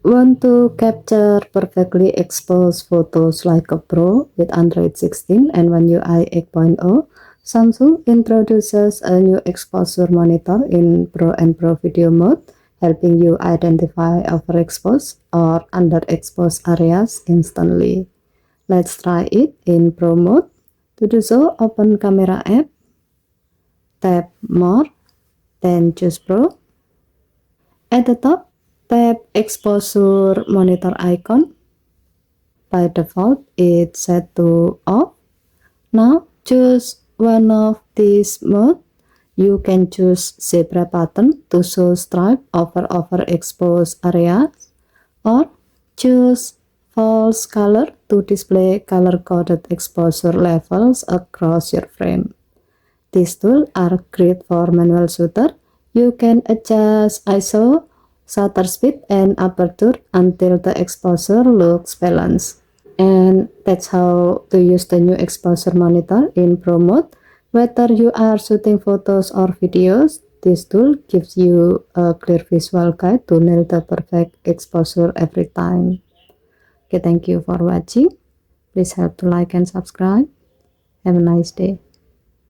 Want to capture perfectly exposed photos like a pro with Android 16 and One UI 8.0? Samsung introduces a new exposure monitor in Pro and Pro video mode, helping you identify overexposed or underexposed areas instantly. Let's try it in Pro mode. To do so, open Camera app, tap More, then choose Pro. At the top, tap Exposure Monitor icon. By default, it's set to off. Now, choose one of these modes. You can choose zebra button to show stripe over overexposed areas, or choose false color to display color-coded exposure levels across your frame. These tools are great for manual shooter. You can adjust ISO, shutter speed, and aperture until the exposure looks balanced. And that's how to use the new exposure monitor in Pro mode. Whether you are shooting photos or videos, this tool gives you a clear visual guide to nail the perfect exposure every time. Okay, thank you for watching. Please help to like and subscribe. Have a nice day.